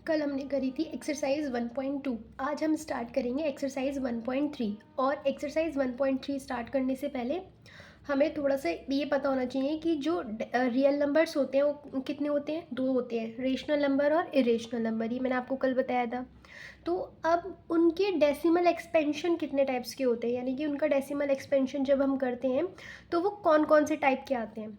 कल हमने करी थी एक्सरसाइज 1.2। आज हम स्टार्ट करेंगे एक्सरसाइज 1.3। और एक्सरसाइज 1.3 स्टार्ट करने से पहले हमें थोड़ा सा ये पता होना चाहिए कि जो रियल नंबर्स होते हैं वो कितने होते हैं, दो होते हैं, रेशनल नंबर और इरेशनल नंबर। ये मैंने आपको कल बताया था। तो अब उनके डेसिमल एक्सपेंशन कितने टाइप्स के होते हैं, यानी कि उनका डेसिमल एक्सपेंशन जब हम करते हैं तो वो कौन कौन से टाइप के आते हैं।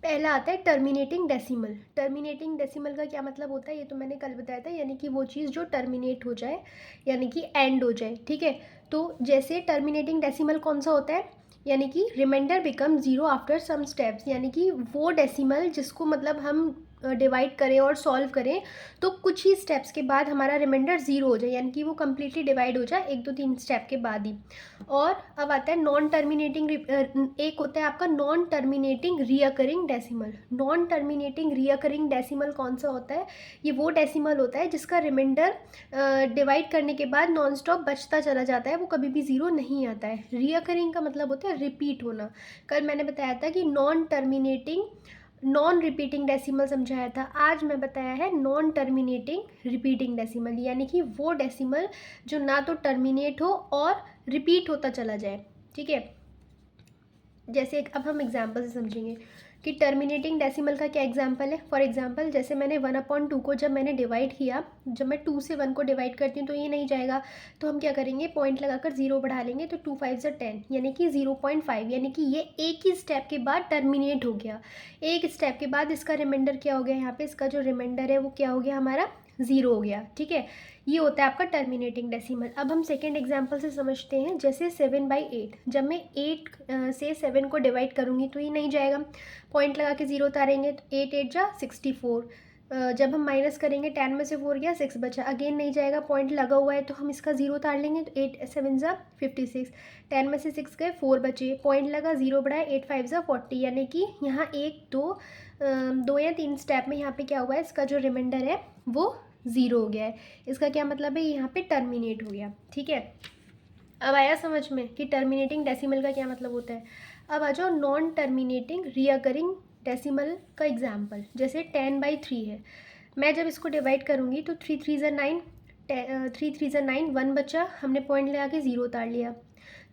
पहला आता है टर्मिनेटिंग डेसिमल। टर्मिनेटिंग डेसिमल का क्या मतलब होता है, ये तो मैंने कल बताया था, यानी कि वो चीज़ जो टर्मिनेट हो जाए, यानी कि एंड हो जाए। ठीक है, तो जैसे टर्मिनेटिंग डेसिमल कौन सा होता है, यानी कि reminder become zero after some steps, यानी कि वो डेसिमल जिसको मतलब हम डिवाइड करें और सॉल्व करें तो कुछ ही स्टेप्स के बाद हमारा रिमाइंडर ज़ीरो हो जाए, यानी कि वो कम्प्लीटली डिवाइड हो जाए एक दो तीन स्टेप के बाद ही। और अब आता है नॉन टर्मिनेटिंग, एक होता है आपका non terminating recurring decimal. Non terminating recurring decimal कौन सा होता है, ये वो डेसिमल होता है जिसका रिमाइंडर डिवाइड करने के बाद नॉन स्टॉप बचता चला जाता है, वो कभी भी ज़ीरो नहीं आता है। रियकरिंग का मतलब होता है रिपीट होना। कल मैंने बताया था कि non terminating non repeating decimal समझाया था, आज मैं बताया है नॉन टर्मिनेटिंग रिपीटिंग डेसिमल, यानी कि वो डेसिमल जो ना तो टर्मिनेट हो और रिपीट होता चला जाए। ठीक है, जैसे अब हम एग्जाम्पल से समझेंगे कि टर्मिनेटिंग डेसिमल का क्या एग्जाम्पल है। फॉर एग्जाम्पल जैसे मैंने 1/2 को जब मैंने डिवाइड किया, जब मैं 2 से 1 को डिवाइड करती हूँ तो ये नहीं जाएगा, तो हम क्या करेंगे, पॉइंट लगाकर 0 बढ़ा लेंगे, तो 2 5 10, यानी कि 0.5, यानी कि ये एक ही स्टेप के बाद टर्मिनेट हो गया। एक स्टेप के बाद इसका रिमाइंडर क्या हो गया, यहाँ पे इसका जो रिमाइंडर है वो क्या हो गया, हमारा 0 हो गया। ठीक है, ये होता है आपका टर्मिनेटिंग डेसिमल। अब हम सेकेंड एग्जाम्पल से समझते हैं, जैसे 7/8, जब मैं 8 से 7 को डिवाइड करूँगी तो ये नहीं जाएगा, पॉइंट लगा के 0 उतारेंगे तो 8 8 जा 64। जब हम माइनस करेंगे 10 में से 4 गया 6 बचा, अगेन नहीं जाएगा, पॉइंट लगा हुआ है तो हम इसका 0 उतार लेंगे, तो 8 7 जा 56, 10 में से 6 गए 4 बचे, पॉइंट लगा 0 बढ़ाए 8 5 जा 40, यानी कि यहाँ दो या तीन स्टेप में यहाँ पे क्या हुआ है, इसका जो रिमाइंडर है वो 0 हो गया है। इसका क्या मतलब है, यहाँ पे टर्मिनेट हो गया। ठीक है, अब आया समझ में कि टर्मिनेटिंग डेसिमल का क्या मतलब होता है। अब आ जाओ नॉन टर्मिनेटिंग रियकरिंग डेसिमल का एग्जाम्पल, जैसे 10/3 है। मैं जब इसको डिवाइड करूँगी तो 3 3 ज़ा 9, 3 3 ज़ा 9, 1 बचा, हमने पॉइंट लगा के 0 उतार लिया।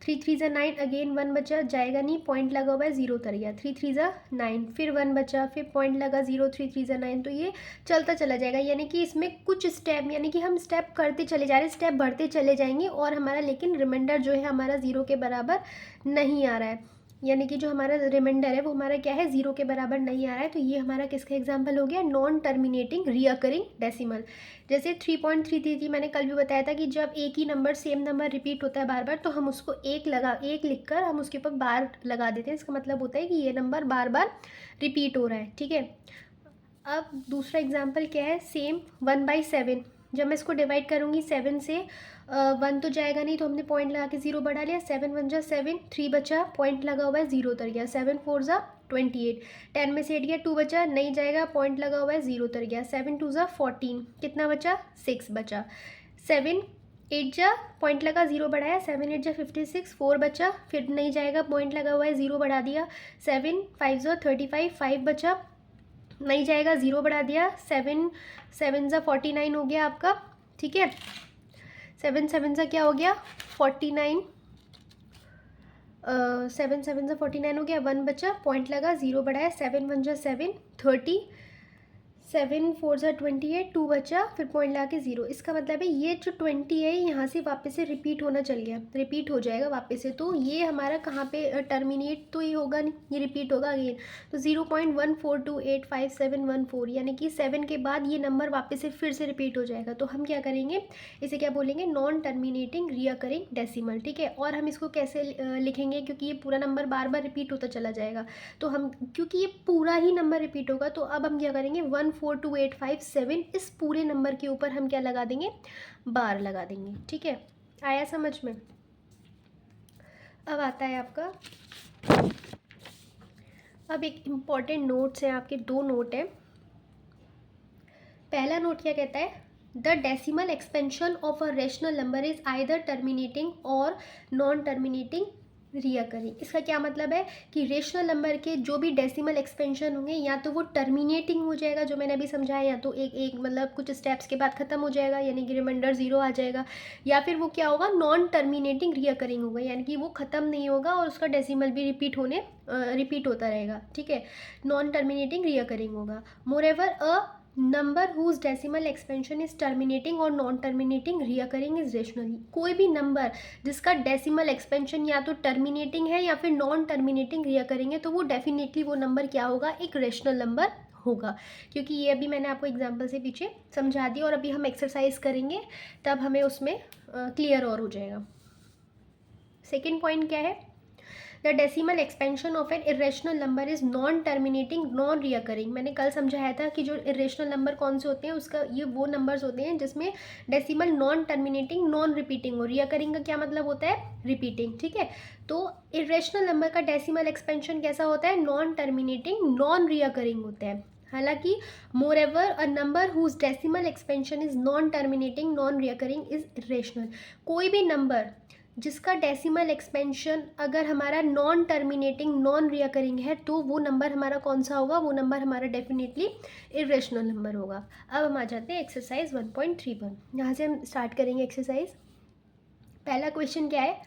3 3 ज़ा 9, अगेन 1 बचा, जाएगा नहीं, पॉइंट लगा हुआ है 0 उतर गया। 3 3 ज़ा 9, फिर 1 बचा, फिर पॉइंट लगा 0, 3 3 ज़ा 9, तो ये चलता चला जाएगा, यानी कि इसमें कुछ स्टेप, यानी कि हम स्टेप करते चले जा रहे हैं, स्टेप बढ़ते चले जाएंगे और हमारा लेकिन रिमाइंडर जो है हमारा 0 के बराबर नहीं आ रहा है, यानी कि जो हमारा रिमाइंडर है वो हमारा क्या है, 0 के बराबर नहीं आ रहा है। तो ये हमारा किसका एग्जाम्पल हो गया, नॉन टर्मिनेटिंग रियकरिंग डेसिमल। जैसे 3.33 मैंने कल भी बताया था कि जब एक ही नंबर सेम नंबर रिपीट होता है बार बार तो हम उसको एक लिख कर हम उसके ऊपर बार लगा देते हैं, इसका मतलब होता है कि ये नंबर बार बार रिपीट हो रहा है। ठीक है, अब दूसरा एग्जाम्पल क्या है, सेम 1/7, जब मैं इसको डिवाइड करूँगी 7 से, 1 तो जाएगा नहीं तो हमने पॉइंट लगा के 0 बढ़ा लिया, 7 1 जा 7, 3 बचा, पॉइंट लगा हुआ है 0 उतर गया, 7 4 जा 28, 10 में से 8 गया, 2 बचा, नहीं जाएगा, पॉइंट लगा हुआ है 0 उतर गया, 7 2 जा 14, कितना बचा, 6 बचा, 7 8 जा, पॉइंट लगा 0 बढ़ाया, 7 8 जा 56, 4 बचा, फिर नहीं जाएगा, पॉइंट लगा हुआ है 0 बढ़ा दिया, 7 5 जा 35, 5 बचा, नहीं जाएगा, 0 बढ़ा दिया, 7 7 ज़ा 49 हो गया आपका। ठीक है, 7 7 ज़ा क्या हो गया, 49, 7 7 ज़ा 49 हो गया, 1 बचा, पॉइंट लगा, 0 बढ़ाया, 7 1 ज़ा 7 30, 7 4 ज़ा 28, 2 बचा, फिर पॉइंट लगा के 0। इसका मतलब है ये जो 20 है यहाँ से वापस से रिपीट होना चल गया, रिपीट हो जाएगा वापस से, तो ये हमारा कहाँ पे टर्मिनेट तो ये होगा नहीं, ये रिपीट होगा अगेन, तो 0.14285714, यानी कि 7 के बाद ये नंबर वापस से फिर से रिपीट हो जाएगा, तो हम क्या करेंगे, इसे क्या बोलेंगे, नॉन टर्मिनेटिंग रियकरिंग डेसिमल। ठीक है, और हम इसको कैसे लिखेंगे, क्योंकि ये पूरा नंबर बार बार रिपीट होता चला जाएगा, तो हम क्योंकि ये पूरा ही नंबर रिपीट होगा तो अब हम क्या करेंगे, 142857 इस पूरे नंबर के ऊपर हम क्या लगा देंगे, बार लगा देंगे। ठीक है, आया समझ में। अब आता है आपका, अब एक इम्पॉर्टेंट नोट्स हैं आपके, दो नोट हैं। पहला नोट क्या कहता है, the decimal expansion of a rational number is either terminating और नॉन टर्मिनेटिंग रिकरिंग। इसका क्या मतलब है कि रेशनल नंबर के जो भी डेसिमल एक्सपेंशन होंगे या तो वो टर्मिनेटिंग हो जाएगा, जो मैंने अभी समझाया, या तो एक एक मतलब कुछ स्टेप्स के बाद ख़त्म हो जाएगा यानी कि रिमाइंडर ज़ीरो आ जाएगा, या फिर वो क्या होगा, नॉन टर्मिनेटिंग रिकरिंग होगा यानी कि वो ख़त्म नहीं होगा और उसका डेसिमल भी रिपीट होता रहेगा। ठीक है, नॉन टर्मिनेटिंग रिकरिंग होगा। Moreover a number whose decimal expansion is terminating और non terminating recurring is rationally. कोई भी नंबर जिसका डेसिमल एक्सपेंशन या तो टर्मिनेटिंग है या फिर नॉन टर्मिनेटिंग रिकरिंग है, तो वो डेफिनेटली वो नंबर क्या होगा, एक रेशनल नंबर होगा। क्योंकि ये अभी मैंने आपको एग्जाम्पल से पीछे समझा दिया और अभी हम एक्सरसाइज करेंगे तब हमें उसमें क्लियर और हो जाएगा। सेकेंड पॉइंट क्या है, the decimal expansion of an irrational number is non terminating non recurring. मैंने कल समझाया था कि जो इरेशनल नंबर कौन से होते हैं, उसका ये वो नंबर्स होते हैं जिसमें decimal non terminating non repeating हो। रिकरिंग का क्या मतलब होता है, रिपीटिंग। ठीक है, तो इरेशनल नंबर का डेसिमल एक्सपेंशन कैसा होता है, नॉन टर्मिनेटिंग नॉन रिकरिंग होता है। हालांकि moreover a number whose decimal expansion is non terminating non recurring is irrational. कोई भी नंबर जिसका डेसिमल एक्सपेंशन अगर हमारा नॉन टर्मिनेटिंग नॉन रिकरिंग है तो वो नंबर हमारा कौन सा होगा, वो नंबर हमारा डेफिनेटली इरेशनल नंबर होगा। अब हम आ जाते हैं एक्सरसाइज 1.3 पर। यहाँ से हम स्टार्ट करेंगे एक्सरसाइज। पहला क्वेश्चन क्या है,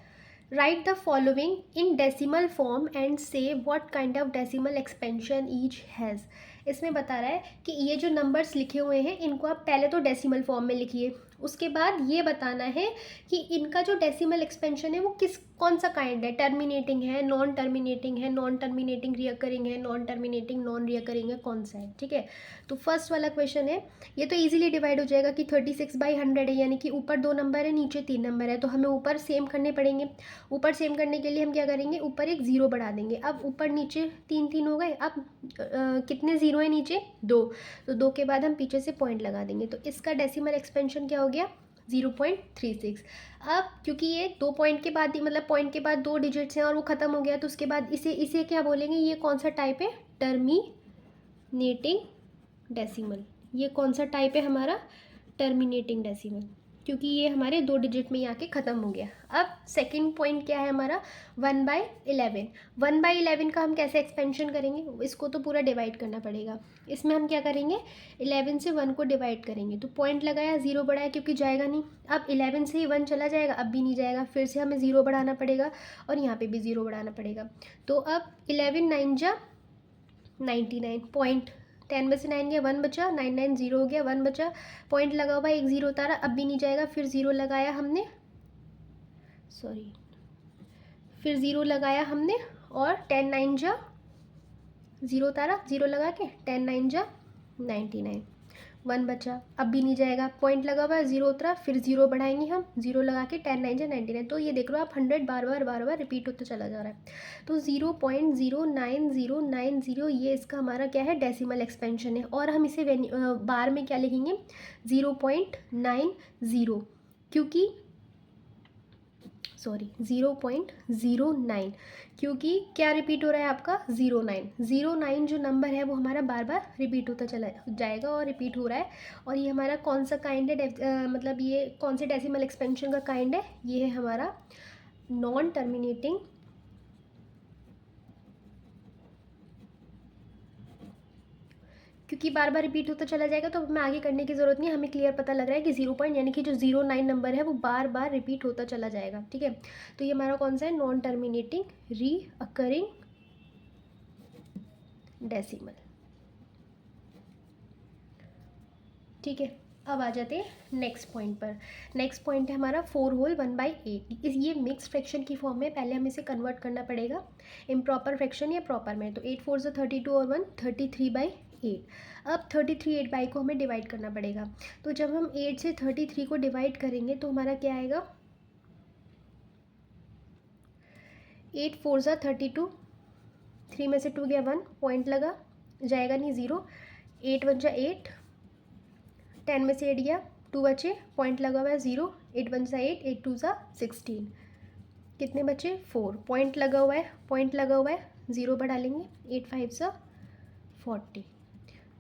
write the following in decimal form and say what kind of decimal expansion each has. इसमें बता रहा है कि ये जो नंबर्स लिखे हुए हैं इनको आप पहले तो डेसिमल फॉर्म में लिखिए, उसके बाद ये बताना है कि इनका जो डेसिमल एक्सपेंशन है वो कौन सा काइंड है, टर्मिनेटिंग है, नॉन टर्मिनेटिंग है, नॉन टर्मिनेटिंग रिकरिंग है, नॉन टर्मिनेटिंग नॉन रिकरिंग है, कौन सा है। ठीक है, तो फर्स्ट वाला क्वेश्चन है, ये तो इजीली डिवाइड हो जाएगा कि 36/100 है यानी कि ऊपर 2 नंबर है नीचे 3 नंबर है, तो हमें ऊपर सेम करने पड़ेंगे। ऊपर सेम करने के लिए हम क्या करेंगे, ऊपर एक ज़ीरो बढ़ा देंगे। अब ऊपर नीचे 3 हो गए, अब कितने ज़ीरो है नीचे, 2, तो 2 के बाद हम पीछे से पॉइंट लगा देंगे, तो इसका डेसिमल एक्सपेंशन क्या हो गया, 0.36। अब क्योंकि ये 2 पॉइंट के बाद ही मतलब पॉइंट के बाद 2 डिजिट्स हैं और वो ख़त्म हो गया, तो उसके बाद इसे इसे क्या बोलेंगे, ये कौन सा टाइप है, टर्मिनेटिंग डेसिमल। ये कौन सा टाइप है हमारा, टर्मिनेटिंग डेसिमल, क्योंकि ये हमारे 2 डिजिट में ही आके ख़त्म हो गया। अब सेकंड पॉइंट क्या है हमारा, 1/11। 1/11 का हम कैसे एक्सपेंशन करेंगे, इसको तो पूरा डिवाइड करना पड़ेगा। इसमें हम क्या करेंगे, 11 से 1 को डिवाइड करेंगे, तो पॉइंट लगाया, ज़ीरो बढ़ाया क्योंकि जाएगा नहीं। अब 11 से ही 1 चला जाएगा, अब भी नहीं जाएगा, फिर से हमें ज़ीरो बढ़ाना पड़ेगा और यहाँ पे भी ज़ीरो बढ़ाना पड़ेगा। तो अब 11 9 जा 99, पॉइंट 10 में से 9 गया, 1 बचा, 99 ज़ीरो हो गया, 1 बचा, पॉइंट लगा हुआ, एक ज़ीरो उतारा, अब भी नहीं जाएगा, फिर ज़ीरो लगाया हमने, सॉरी, फिर ज़ीरो लगाया हमने और 10 9 जा, ज़ीरो उतारा, ज़ीरो लगा के 10 9 जा 99, 1 बचा, अब भी नहीं जाएगा, पॉइंट लगा हुआ है, ज़ीरो उतरा, फिर ज़ीरो बढ़ाएंगे हम, ज़ीरो लगा के 10 9 जा 99। तो ये देख लो आप 100 बार बार रिपीट होता चला जा रहा है, तो 0.09090 ये इसका हमारा क्या है, डेसिमल एक्सपेंशन है। और हम इसे बार में क्या लिखेंगे, 0.90, क्योंकि 0.09, क्योंकि क्या रिपीट हो रहा है आपका, 09 जो नंबर है वो हमारा बार बार रिपीट होता चला जाएगा और रिपीट हो रहा है। और ये हमारा कौन सा काइंड है, मतलब ये कौन से डेसिमल एक्सपेंशन का काइंड है, ये है हमारा नॉन टर्मिनेटिंग क्योंकि बार बार रिपीट होता चला जाएगा, तो हमें आगे करने की ज़रूरत नहीं है, हमें क्लियर पता लग रहा है कि 0 पॉइंट यानी कि जो 09 नंबर है वो बार बार रिपीट होता चला जाएगा। ठीक है, तो ये हमारा कौन सा है, नॉन टर्मिनेटिंग रीअकरिंग डेसिमल। ठीक है, अब आ जाते हैं नेक्स्ट पॉइंट पर। नेक्स्ट पॉइंट है हमारा 4 होल 1/8। ये मिक्स फ्रैक्शन की फॉर्म में, पहले हमें इसे कन्वर्ट करना पड़ेगा इम्प्रॉपर फ्रैक्शन या प्रॉपर में। तो 8 4 से 32 और 1 33/8। अब 33/8 को हमें डिवाइड करना पड़ेगा, तो जब हम 8 से 33 को डिवाइड करेंगे तो हमारा क्या आएगा, 8 4 सा 32, 3 में से 2 गया 1, पॉइंट लगा, जाएगा नहीं, ज़ीरो, 8 1 जा 8, 10 में से 8 गया, 2 बचे, पॉइंट लगा हुआ है, ज़ीरो, 8 1 सा 8, 8 2 सा 16, कितने बचे, 4, पॉइंट लगा हुआ है, ज़ीरो बढ़ा लेंगे, 8 5 सा 40,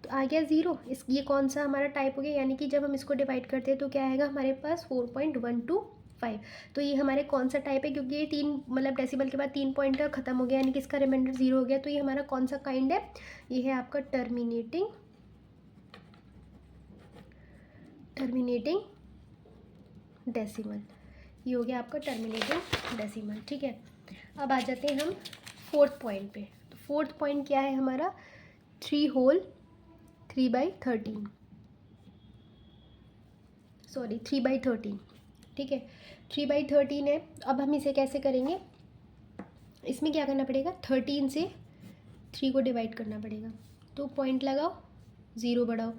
तो आ गया ज़ीरो। ये कौन सा हमारा टाइप हो गया, यानी कि जब हम इसको डिवाइड करते हैं तो क्या आएगा हमारे पास, 4.12 5। तो ये हमारे कौन सा टाइप है, क्योंकि ये 3 मतलब डेसिमल के बाद 3 पॉइंट का ख़त्म हो गया, यानी कि इसका रिमाइंडर 0 हो गया। तो ये हमारा कौन सा काइंड है, ये है आपका टर्मिनेटिंग डेसिमल। ये हो गया आपका टर्मिनेटिंग डेसिमल। ठीक है, अब आ जाते हैं हम फोर्थ पॉइंट पे। तो फोर्थ पॉइंट क्या है हमारा, 3 होल 3/13, सॉरी 3/13। ठीक है, 3/13 है। अब हम इसे कैसे करेंगे, इसमें क्या करना पड़ेगा, 13 से 3 को डिवाइड करना पड़ेगा। तो पॉइंट लगाओ, 0 बढ़ाओ,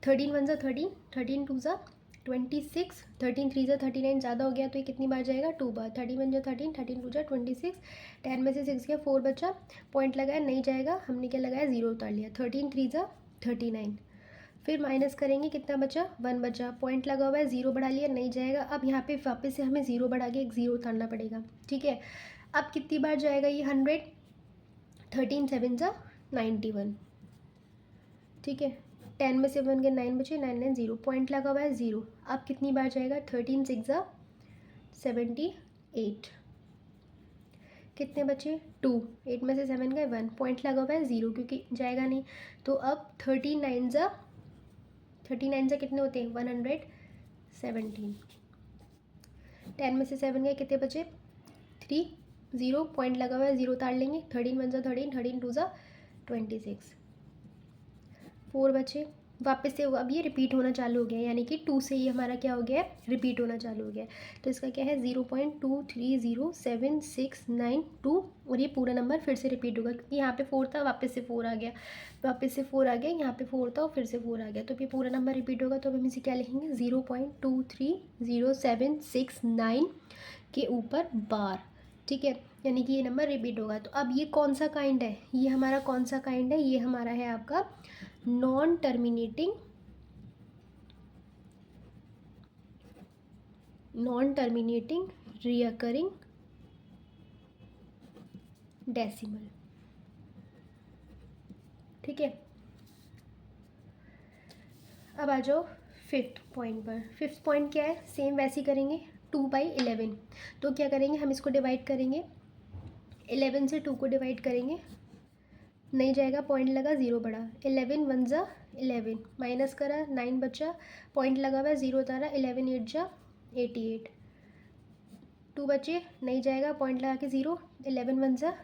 13 1 ज़ा 13, 13 2 ज़ा 26, 13 3 ज़ा 39, ज़्यादा हो गया तो ये कितनी बार जाएगा, 2 बार। 13 1 ज़ा 13, 13 2 ज़ा 26, 10 में से 6 गया, 4 बचा, पॉइंट लगाया नहीं जाएगा, हमने क्या लगाया, 0 उतार लिया। 13 3 ज़ा 39, फिर माइनस करेंगे, कितना बचा, 1 बचा, पॉइंट लगा हुआ है, 0 बढ़ा लिया नहीं जाएगा। अब यहाँ पे वापस से हमें 0 बढ़ा के एक 0 उतारना पड़ेगा। ठीक है, अब कितनी बार जाएगा ये 100, 13 7 ज़ा 91। ठीक है, 10 में से 1 के 9 बचे, 9 9 0, पॉइंट लगा हुआ है 0। अब कितनी बार जाएगा, 13 6 ज़ा 78, कितने बचे, 2, 8 में से 7 गए 1, पॉइंट लगा हुआ है 0 क्योंकि जाएगा नहीं। तो अब 39 ज़ा कितने होते हैं, 117, 10 में से 7 गए, कितने बचे, 3, 0, पॉइंट लगा हुआ है 0 उतार लेंगे। 13 1 ज़ा 13, 13 2 ज़ा 26, 4 बचे, वापस से अब ये रिपीट होना चालू हो गया, यानी कि 2 से ये हमारा क्या हो गया है, रिपीट होना चालू हो गया। तो इसका क्या है, 0.2307692, और ये पूरा नंबर फिर से रिपीट होगा क्योंकि यहाँ पे 4 था, वापस से 4 आ गया, वापस से 4 आ गया, यहाँ पे 4 था और फिर से 4 आ गया। तो ये पूरा नंबर रिपीट होगा। तो अब हम इसे क्या लिखेंगे, 0.2307692 के ऊपर बार। ठीक है, यानी कि ये नंबर रिपीट होगा। तो अब ये कौन सा काइंड है, ये हमारा कौन सा काइंड है, ये हमारा है आपका नॉन टर्मिनेटिंग रियकरिंग डेसिमल। ठीक है, अब आ जाओ फिफ्थ पॉइंट पर। फिफ्थ पॉइंट क्या है, सेम वैसे ही करेंगे, 2/11। तो क्या करेंगे, हम इसको डिवाइड करेंगे, 11 से 2 को डिवाइड करेंगे, नहीं जाएगा, पॉइंट लगा, 0 बढ़ा, 11 1 ज़ा 11, माइनस करा 9 बचा, पॉइंट लगा हुआ है 0 उतारा, 11 8 ज़ा 88, 2 बचे नहीं जाएगा, पॉइंट लगा के 0, 11 1 ज़ा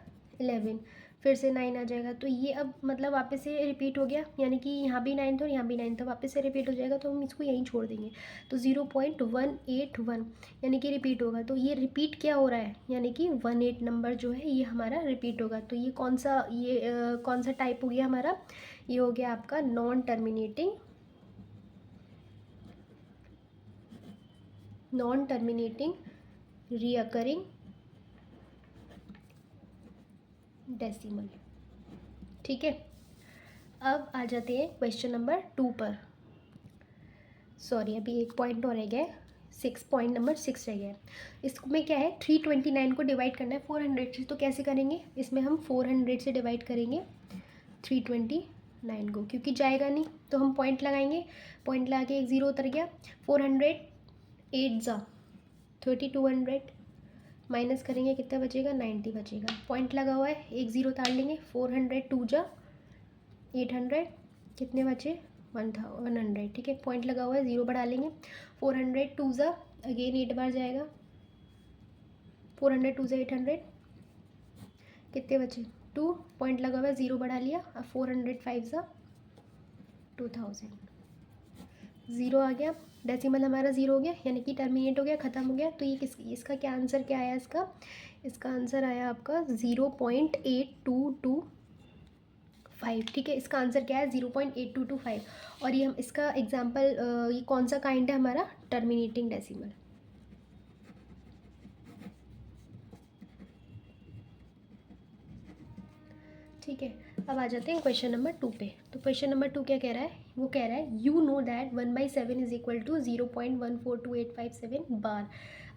11, फिर से 9 आ जाएगा। तो ये अब मतलब वापस से रिपीट हो गया, यानी कि यहाँ भी 9 था और यहाँ भी 9 था, वापस से रिपीट हो जाएगा। तो हम इसको यहीं छोड़ देंगे। तो 0.181 यानी कि रिपीट होगा। तो ये रिपीट क्या हो रहा है, यानी कि 18 नंबर जो है ये हमारा रिपीट होगा। तो ये कौन सा टाइप हो गया हमारा, ये हो गया आपका नॉन टर्मिनेटिंग रियकरिंग डेसिमल। ठीक है, अब आ जाते हैं क्वेश्चन नंबर 2 पर। सॉरी, अभी एक पॉइंट और रह गया है, 6, पॉइंट नंबर 6 रह गया है। इसमें क्या है, 329 को डिवाइड करना है 400 से। तो कैसे करेंगे, इसमें हम 400 से डिवाइड करेंगे 329 को, क्योंकि जाएगा नहीं तो हम पॉइंट लगाएंगे, पॉइंट लगा के एक 0 उतर गया, 400 8 ज़ा 3200, माइनस करेंगे कितना बचेगा, 90 बचेगा, पॉइंट लगा हुआ है, एक 0 उतार लेंगे, 400 2 ज़ा 800, कितने बचे, 100। ठीक है, पॉइंट लगा हुआ है, 0 बढ़ा लेंगे, 400 2 ज़ा अगेन 8 बार जाएगा, 400 2 ज़ा 800, कितने बचे, 2, पॉइंट लगा हुआ है, 0 बढ़ा लिया, अब 400 5 ज़ा 2000, 0 आ गया, डेसिमल हमारा 0 हो गया, यानी कि टर्मिनेट हो गया, ख़त्म हो गया। तो ये इसका क्या आंसर क्या आया, इसका आंसर आया आपका 0.8225। ठीक है, इसका आंसर क्या है, 0.8225। और ये हम इसका एग्जाम्पल, ये कौन सा काइंड है हमारा, टर्मिनेटिंग डेसिमल। ठीक है, अब आ जाते हैं क्वेश्चन नंबर 2 पे। तो क्वेश्चन नंबर 2 क्या कह रहा है, वो कह रहा है you know that 1/7 is equal to 0.142857 bar.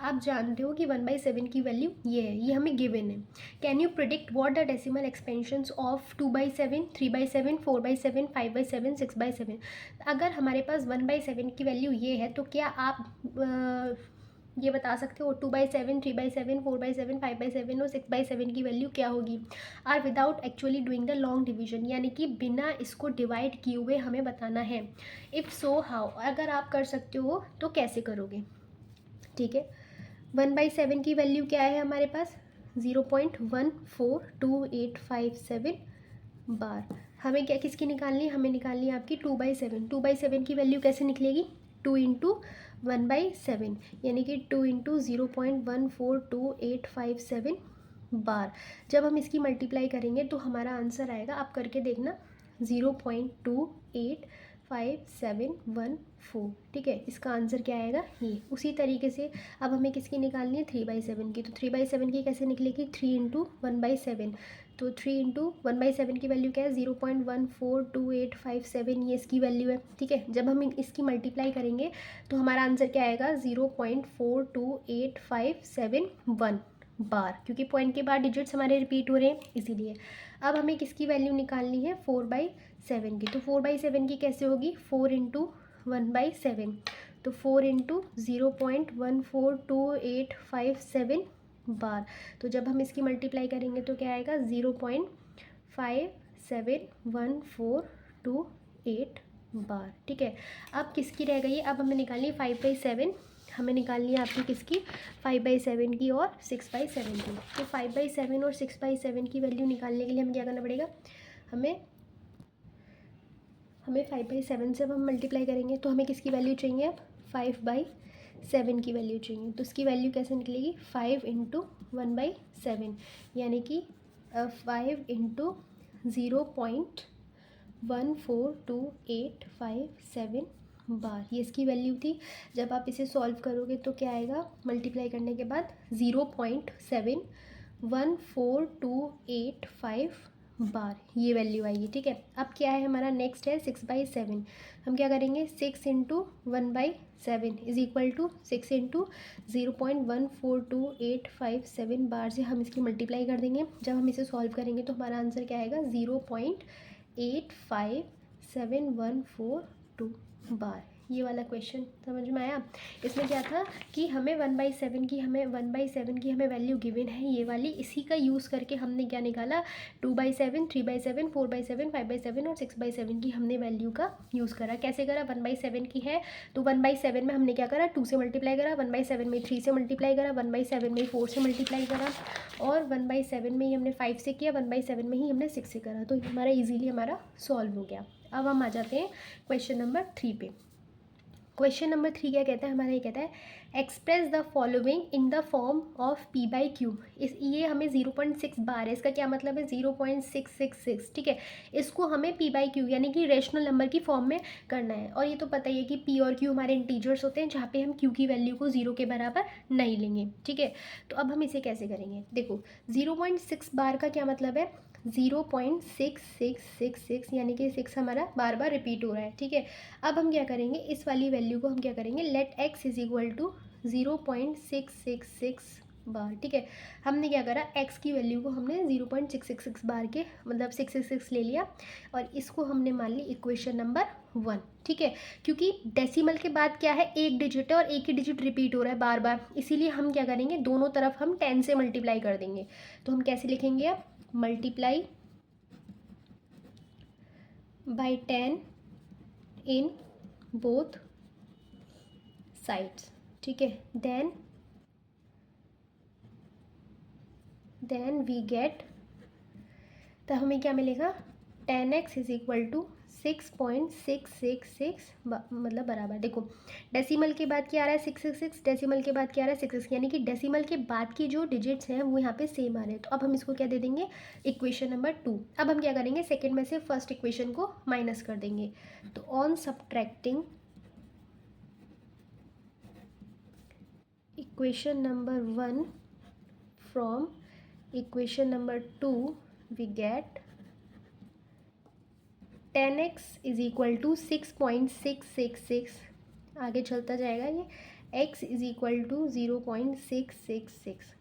आप जानते हो कि 1/7 की वैल्यू ये है, ये हमें गिवन है। Can you predict what the decimal expansions of 2/7, 3/7, 4/7, 5/7, 6/7। अगर हमारे पास 1/7 की वैल्यू ये है, तो क्या आप ये बता सकते हो 2/7, 3/7, 4/7, 5/7 और 6/7 की वैल्यू क्या होगी, or without actually doing the long division, यानी कि बिना इसको डिवाइड किए हुए हमें बताना है। इफ़ सो हाउ, अगर आप कर सकते हो तो कैसे करोगे। ठीक है, 1/7 की वैल्यू क्या है हमारे पास, 0.142857 बार। हमें क्या किसकी निकालनी है, हमें निकालनी है आपकी 2/7। 2/7 की वैल्यू कैसे निकलेगी, 2 इंटू 1/7, यानी कि 2 इंटू 0.142857 बार। जब हम इसकी मल्टीप्लाई करेंगे तो हमारा आंसर आएगा, आप करके देखना, 0.285714। ठीक है, इसका आंसर क्या आएगा ये। उसी तरीके से अब हमें किसकी निकालनी है, 3/7 की। तो 3/7 की कैसे निकलेगी, 3 इंटू 1/7। तो 3 इंटू 1/7 की वैल्यू क्या है, 0.142857, ये इसकी वैल्यू है। ठीक है, जब हम इसकी मल्टीप्लाई करेंगे तो हमारा आंसर क्या आएगा, 0.428571 बार, क्योंकि पॉइंट के बाद डिजिट्स हमारे रिपीट हो रहे हैं इसीलिए। अब हमें किसकी वैल्यू निकालनी है, 4/7 की। तो 4/7 की कैसे होगी, 4 इंटू 1/7, तो 4 इंटू 0.142857 बार। तो जब हम इसकी मल्टीप्लाई करेंगे तो क्या आएगा, 0.571428 बार। ठीक है, अब किसकी रह गई है, अब हमें निकालनी है 5/7, हमें निकालनी है आपकी किसकी, 5/7 की और 6/7 की। तो 5/7 और 6/7 की वैल्यू निकालने के लिए हमें क्या करना पड़ेगा, हमें 5/7 से अब हम मल्टीप्लाई करेंगे तो हमें किसकी वैल्यू चाहिए, अब 5/7 की वैल्यू चाहिए। तो उसकी वैल्यू कैसे निकलेगी, 5 इंटू 1/7, यानी कि 5 इंटू 0.142857 बार, ये इसकी वैल्यू थी। जब आप इसे सॉल्व करोगे तो क्या आएगा, मल्टीप्लाई करने के बाद 0.714285 बार, ये वैल्यू आएगी। ठीक है, अब क्या है हमारा नेक्स्ट है 6/7। हम क्या करेंगे, 6 into 1/7 is equal to 6 into 0.142857 bar से हम इसकी मल्टीप्लाई कर देंगे। जब हम इसे सॉल्व करेंगे तो हमारा आंसर क्या आएगा, 0.857142 बार। ये वाला क्वेश्चन समझ में आया। इसमें क्या था कि हमें 1/7 की हमें वैल्यू गिवन है ये वाली, इसी का यूज़ करके हमने क्या निकाला, 2/7, 3/7, 4/7, 5/7 और 6/7 की हमने वैल्यू का यूज़ करा। कैसे करा, 1/7 की है तो 1/7 में हमने क्या करा, 2 से मल्टीप्लाई करा, 1/7 में 3 से मल्टीप्लाई करा, 1/7 में 4 से मल्टीप्लाई करा, और 1/7 में ही हमने 5 से किया, 1/7 में ही हमने 6 से करा। तो हमारा ईजिली हमारा सॉल्व हो गया। अब हम आ जाते हैं क्वेश्चन नंबर 3 पे। क्वेश्चन नंबर 3 क्या कहता है हमारा, ये कहता है express the following in the form of p/q। इस ये हमें 0.6 बार है, इसका क्या मतलब है, 0.666। ठीक है, इसको हमें p/q यानी कि रेशनल नंबर की फॉर्म में करना है। और ये तो पता ही है कि p और q हमारे इंटीजर्स होते हैं, जहाँ पे हम q की वैल्यू को 0 के बराबर नहीं लेंगे। ठीक है, तो अब हम इसे कैसे करेंगे, देखो 0.6 बार का क्या मतलब है, 0.6666, यानी कि 6 हमारा बार बार रिपीट हो रहा है। ठीक है, अब हम क्या करेंगे, इस वाली वैल्यू को हम क्या करेंगे, let x is equal to 0.666 bar. ठीक है, हमने क्या करा, x की वैल्यू को हमने 0.666 बार के मतलब 666 ले लिया, और इसको हमने मान ली इक्वेशन नंबर 1। ठीक है, क्योंकि डेसिमल के बाद क्या है, एक डिजिट है और एक ही डिजिट रिपीट हो रहा है बार बार, इसीलिए हम क्या करेंगे, दोनों तरफ हम 10 से मल्टीप्लाई कर देंगे। तो हम कैसे लिखेंगे, अब multiply by 10 in both sides. ठीक है, देन वी गेट, तो हमें क्या मिलेगा, 10x इज इक्वल टू 6.666 मतलब बराबर, देखो डेसिमल के बाद क्या आ रहा है 666, डेसिमल के बाद क्या आ रहा है 666, यानी कि डेसिमल के बाद की जो डिजिट्स हैं वो यहाँ पे सेम आ रहे हैं। तो अब हम इसको क्या दे देंगे, इक्वेशन नंबर 2। अब हम क्या करेंगे, सेकेंड में से फर्स्ट इक्वेशन को माइनस कर देंगे। तो on subtracting equation number 1 from equation number 2 we get 10x is equal to 6.666, आगे चलता जाएगा ये, x इज इक्वल टू 0.666।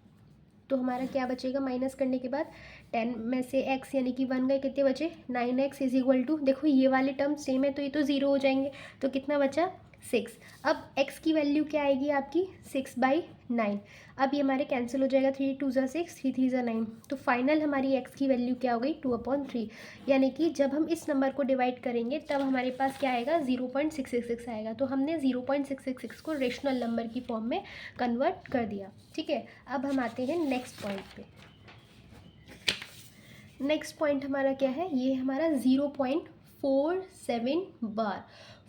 तो हमारा क्या बचेगा, माइनस करने के बाद 10 में से x यानी कि 1 गए, कितने बचे, 9x इज इक्वल टू, देखो ये वाले टर्म सेम है तो ये तो 0 हो जाएंगे, तो कितना बचा 6। अब x की वैल्यू क्या आएगी आपकी 6/9। अब ये हमारे कैंसिल हो जाएगा, 3 2 ज़ा 6, 3 3 ज़ा 9। तो फाइनल हमारी x की वैल्यू क्या हो गई 2/3। यानी कि जब हम इस नंबर को डिवाइड करेंगे तब हमारे पास क्या आएगा 0.666 आएगा। तो हमने 0.666 को रेशनल नंबर की फॉर्म में कन्वर्ट कर दिया। ठीक है, अब हम आते हैं नेक्स्ट पॉइंट पे। नेक्स्ट पॉइंट हमारा क्या है, ये हमारा 0.47 बार।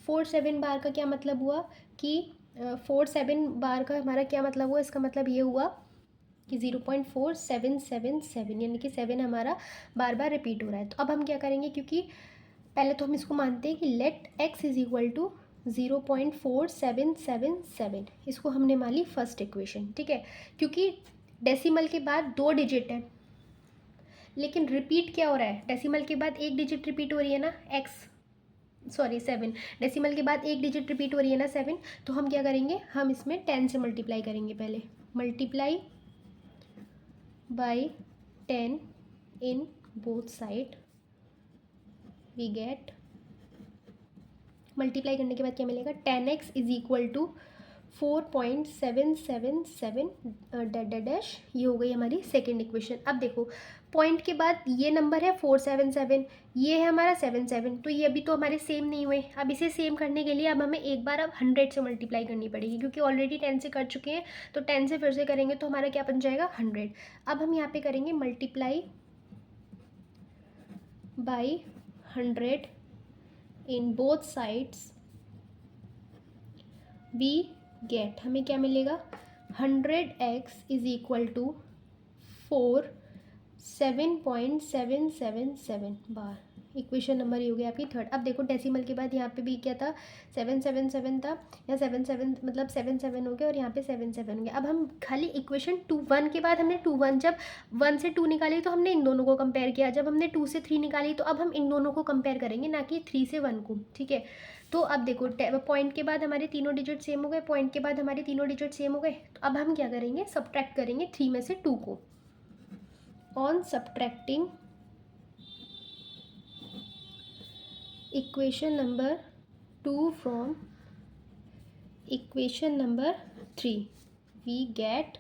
47 बार का क्या मतलब हुआ कि 47 बार का हमारा क्या मतलब हुआ, इसका मतलब ये हुआ कि 0.4777 यानी कि 7 हमारा बार बार रिपीट हो रहा है। तो अब हम क्या करेंगे, क्योंकि पहले तो हम इसको मानते हैं कि let x is equal to 0.4777, इसको हमने मान ली फर्स्ट इक्वेशन। ठीक है, क्योंकि डेसिमल के बाद 2 डिजिट है, लेकिन रिपीट क्या हो रहा है, डेसिमल के बाद 1 डिजिट रिपीट हो रही है ना, 7। डेसिमल के बाद 1 डिजिट रिपीट हो रही है ना 7। तो हम क्या करेंगे, हम इसमें 10 से मल्टीप्लाई करेंगे। पहले multiply by 10 in both side, we get, multiply करने के बाद क्या मिलेगा 10x is equal to 4.777 dash, ये हो गई हमारी सेकेंड इक्वेशन। अब देखो पॉइंट के बाद ये नंबर है 477, ये है हमारा 77, तो ये अभी तो हमारे सेम नहीं हुए। अब इसे सेम करने के लिए अब हमें एक बार अब 100 से मल्टीप्लाई करनी पड़ेगी, क्योंकि ऑलरेडी 10 से कर चुके हैं, तो 10 से फिर से करेंगे तो हमारा क्या बन जाएगा 100। अब हम यहाँ पे करेंगे multiply by 100 in both sides, we get, हमें क्या मिलेगा 100x is equal to 7.777 bar. Equation number ये हो गया आपकी थर्ड। अब देखो डेसिमल के बाद यहाँ पे भी क्या था 777 था, या 77 मतलब 77 हो गया, और यहाँ पे 77 हो गया। अब हम खाली इक्वेशन 1 के बाद हमने 1 जब 1 से 2 निकाली तो हमने इन दोनों को कंपेयर किया, जब हमने 2 से 3 निकाली तो अब हम इन दोनों को कंपेयर करेंगे, ना कि 3 से 1 को। ठीक है, तो अब देखो पॉइंट के बाद हमारे तीनों डिजिट सेम हो गए, पॉइंट के बाद हमारे तीनों डिजिट सेम हो गए। तो अब हम क्या करेंगे, सब्ट्रैक्ट करेंगे 3 में से 2 को। On subtracting equation number 2 from equation number 3, we get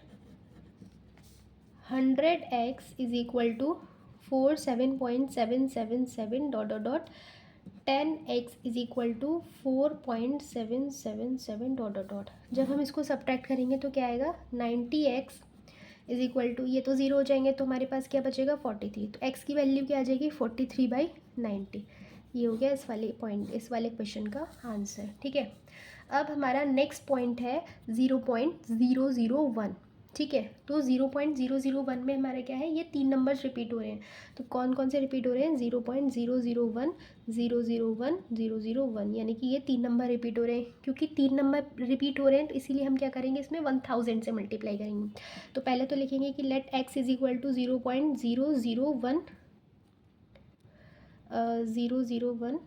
100x is equal to 47.777 dot dot dot 10x is equal to 4.777 dot dot dot. जब हम इसको सब्ट्रैक्ट करेंगे तो क्या आएगा 90x इज इक्वल टू, ये तो 0 हो जाएंगे तो हमारे पास क्या बचेगा 43। तो x की वैल्यू क्या आ जाएगी 43/90। ये हो गया इस वाले पॉइंट, इस वाले क्वेश्चन का आंसर। ठीक है, अब हमारा नेक्स्ट पॉइंट है 0.001। ठीक है, तो 0.001 में हमारा क्या है, ये 3 नंबर्स रिपीट हो रहे हैं। तो कौन कौन से रिपीट हो रहे हैं 0.001 001 001, यानी कि ये 3 नंबर रिपीट हो रहे हैं। क्योंकि 3 नंबर रिपीट हो रहे हैं तो इसीलिए हम क्या करेंगे, इसमें 1000 से मल्टीप्लाई करेंगे। तो पहले तो लिखेंगे कि let x is equal to 0.001 001